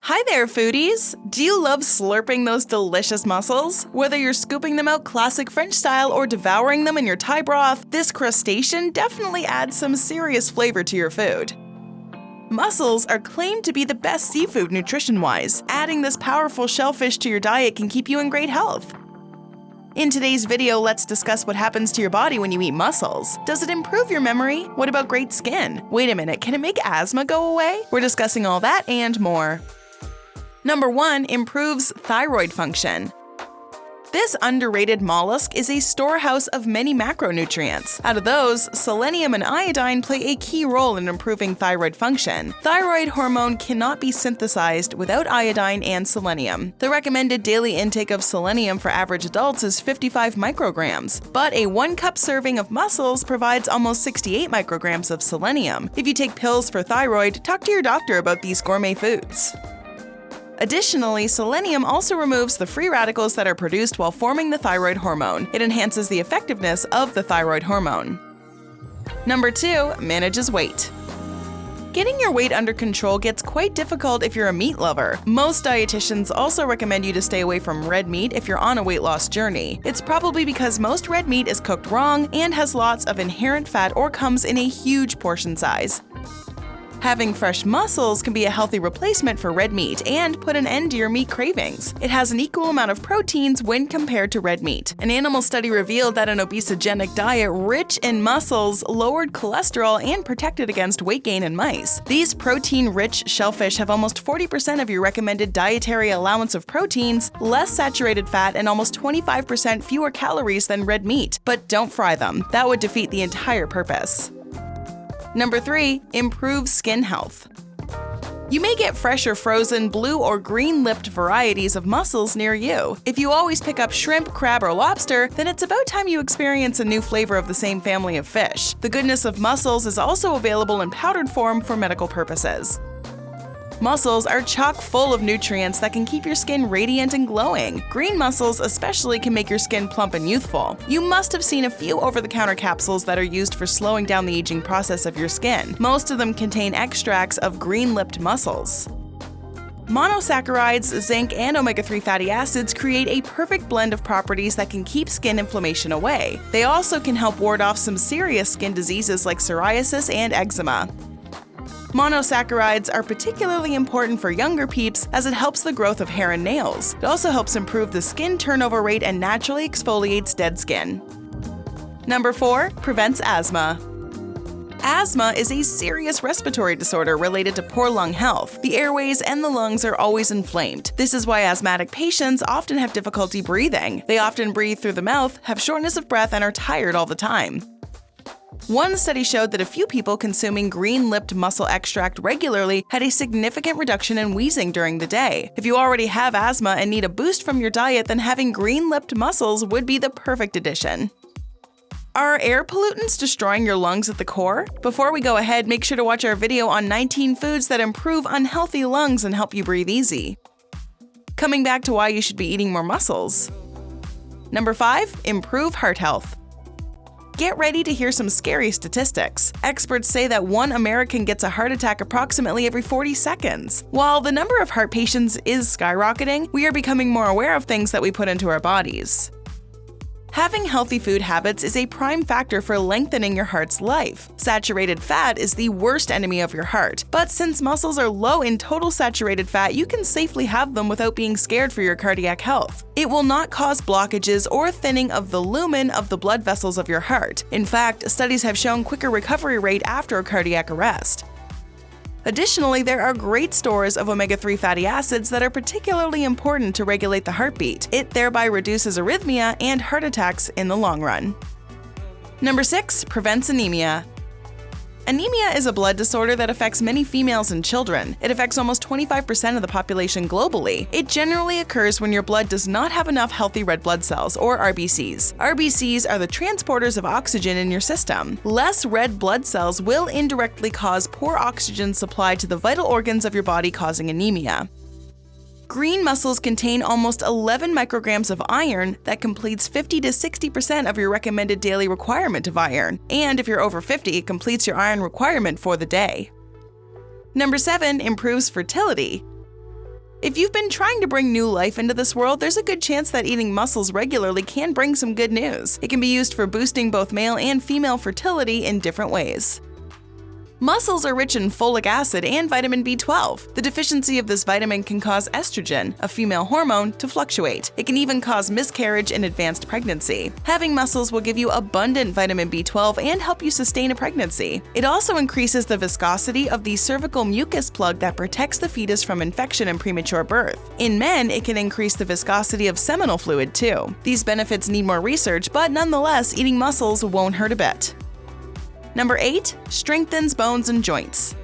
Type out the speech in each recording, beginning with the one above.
Hi there, foodies! Do you love slurping those delicious mussels? Whether you're scooping them out classic French style or devouring them in your Thai broth, this crustacean definitely adds some serious flavor to your food. Mussels are claimed to be the best seafood nutrition-wise. Adding this powerful shellfish to your diet can keep you in great health. In today's video, let's discuss what happens to your body when you eat mussels. Does it improve your memory? What about great skin? Wait a minute, can it make asthma go away? We're discussing all that and more. Number 1. Improves thyroid function. This underrated mollusk is a storehouse of many macronutrients. Out of those, selenium and iodine play a key role in improving thyroid function. Thyroid hormone cannot be synthesized without iodine and selenium. The recommended daily intake of selenium for average adults is 55 micrograms, but a 1-cup serving of mussels provides almost 68 micrograms of selenium. If you take pills for thyroid, talk to your doctor about these gourmet foods. Additionally, selenium also removes the free radicals that are produced while forming the thyroid hormone. It enhances the effectiveness of the thyroid hormone. Number 2. Manages weight. Getting your weight under control gets quite difficult if you're a meat lover. Most dietitians also recommend you to stay away from red meat if you're on a weight loss journey. It's probably because most red meat is cooked wrong and has lots of inherent fat or comes in a huge portion size. Having fresh mussels can be a healthy replacement for red meat and put an end to your meat cravings. It has an equal amount of proteins when compared to red meat. An animal study revealed that an obesogenic diet rich in mussels lowered cholesterol and protected against weight gain in mice. These protein-rich shellfish have almost 40% of your recommended dietary allowance of proteins, less saturated fat, and almost 25% fewer calories than red meat. But don't fry them. That would defeat the entire purpose. Number 3. Improves skin health. You may get fresh or frozen blue or green-lipped varieties of mussels near you. If you always pick up shrimp, crab, or lobster, then it's about time you experience a new flavor of the same family of fish. The goodness of mussels is also available in powdered form for medical purposes. Mussels are chock full of nutrients that can keep your skin radiant and glowing. Green mussels especially can make your skin plump and youthful. You must have seen a few over-the-counter capsules that are used for slowing down the aging process of your skin. Most of them contain extracts of green-lipped mussels. Monosaccharides, zinc, and omega-3 fatty acids create a perfect blend of properties that can keep skin inflammation away. They also can help ward off some serious skin diseases like psoriasis and eczema. Monosaccharides are particularly important for younger peeps as it helps the growth of hair and nails. It also helps improve the skin turnover rate and naturally exfoliates dead skin. Number 4. Prevents asthma. Asthma is a serious respiratory disorder related to poor lung health. The airways and the lungs are always inflamed. This is why asthmatic patients often have difficulty breathing. They often breathe through the mouth, have shortness of breath, and are tired all the time. One study showed that a few people consuming green-lipped mussel extract regularly had a significant reduction in wheezing during the day. If you already have asthma and need a boost from your diet, then having green-lipped mussels would be the perfect addition. Are air pollutants destroying your lungs at the core? Before we go ahead, make sure to watch our video on 19 foods that improve unhealthy lungs and help you breathe easy. Coming back to why you should be eating more mussels. Number 5. Improve heart health. Get ready to hear some scary statistics. Experts say that one American gets a heart attack approximately every 40 seconds. While the number of heart patients is skyrocketing, we are becoming more aware of things that we put into our bodies. Having healthy food habits is a prime factor for lengthening your heart's life. Saturated fat is the worst enemy of your heart, but since mussels are low in total saturated fat, you can safely have them without being scared for your cardiac health. It will not cause blockages or thinning of the lumen of the blood vessels of your heart. In fact, studies have shown quicker recovery rate after a cardiac arrest. Additionally, there are great stores of omega-3 fatty acids that are particularly important to regulate the heartbeat. It thereby reduces arrhythmia and heart attacks in the long run. Number 6. Prevents anemia. Anemia is a blood disorder that affects many females and children. It affects almost 25% of the population globally. It generally occurs when your blood does not have enough healthy red blood cells, or RBCs. RBCs are the transporters of oxygen in your system. Less red blood cells will indirectly cause poor oxygen supply to the vital organs of your body, causing anemia. Green mussels contain almost 11 micrograms of iron that completes 50 to 60% of your recommended daily requirement of iron, and if you're over 50, it completes your iron requirement for the day. Number 7. Improves fertility. If you've been trying to bring new life into this world, there's a good chance that eating mussels regularly can bring some good news. It can be used for boosting both male and female fertility in different ways. Mussels are rich in folic acid and vitamin B12. The deficiency of this vitamin can cause estrogen, a female hormone, to fluctuate. It can even cause miscarriage in advanced pregnancy. Having mussels will give you abundant vitamin B12 and help you sustain a pregnancy. It also increases the viscosity of the cervical mucus plug that protects the fetus from infection and premature birth. In men, it can increase the viscosity of seminal fluid too. These benefits need more research, but nonetheless, eating mussels won't hurt a bit. Number 8. Strengthens bones and joints.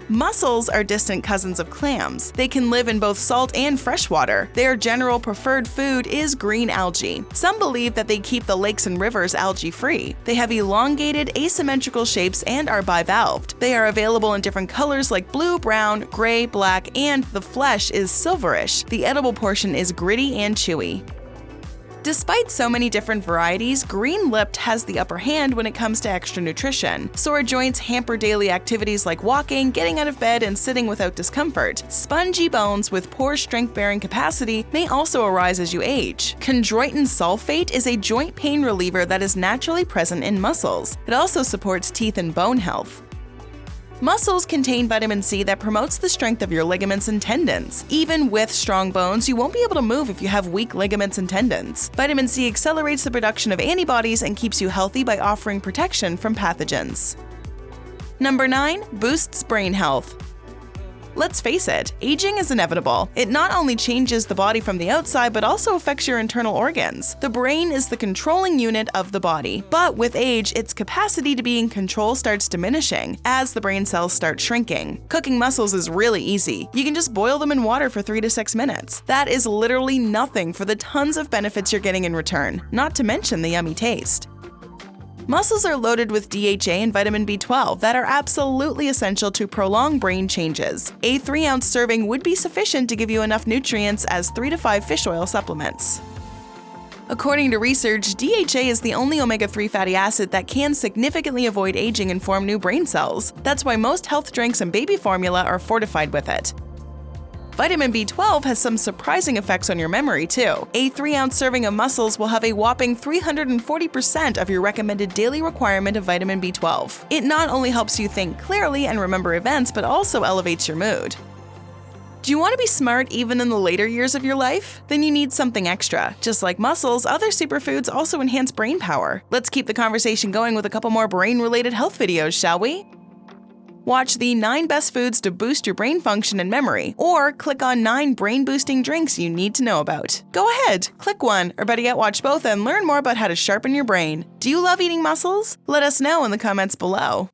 Mussels are distant cousins of clams. They can live in both salt and fresh water. Their general preferred food is green algae. Some believe that they keep the lakes and rivers algae-free. They have elongated, asymmetrical shapes and are bivalved. They are available in different colors like blue, brown, gray, black, and the flesh is silverish. The edible portion is gritty and chewy. Despite so many different varieties, green-lipped has the upper hand when it comes to extra nutrition. Sore joints hamper daily activities like walking, getting out of bed, and sitting without discomfort. Spongy bones with poor strength-bearing capacity may also arise as you age. Chondroitin sulfate is a joint pain reliever that is naturally present in mussels. It also supports teeth and bone health. Mussels contain vitamin C that promotes the strength of your ligaments and tendons. Even with strong bones, you won't be able to move if you have weak ligaments and tendons. Vitamin C accelerates the production of antibodies and keeps you healthy by offering protection from pathogens. Number 9. Boosts brain health. Let's face it, aging is inevitable. It not only changes the body from the outside, but also affects your internal organs. The brain is the controlling unit of the body, but with age, its capacity to be in control starts diminishing as the brain cells start shrinking. Cooking mussels is really easy. You can just boil them in water for 3 to 6 minutes. That is literally nothing for the tons of benefits you're getting in return, not to mention the yummy taste. Mussels are loaded with DHA and vitamin B12 that are absolutely essential to prolong brain changes. A 3-ounce serving would be sufficient to give you enough nutrients as 3 to 5 fish oil supplements. According to research, DHA is the only omega-3 fatty acid that can significantly avoid aging and form new brain cells. That's why most health drinks and baby formula are fortified with it. Vitamin B12 has some surprising effects on your memory, too. A 3-ounce serving of mussels will have a whopping 340% of your recommended daily requirement of vitamin B12. It not only helps you think clearly and remember events, but also elevates your mood. Do you want to be smart even in the later years of your life? Then you need something extra. Just like mussels, other superfoods also enhance brain power. Let's keep the conversation going with a couple more brain-related health videos, shall we? Watch the 9 best foods to boost your brain function and memory, or click on 9 brain-boosting drinks you need to know about. Go ahead, click one, or better yet, watch both and learn more about how to sharpen your brain. Do you love eating mussels? Let us know in the comments below.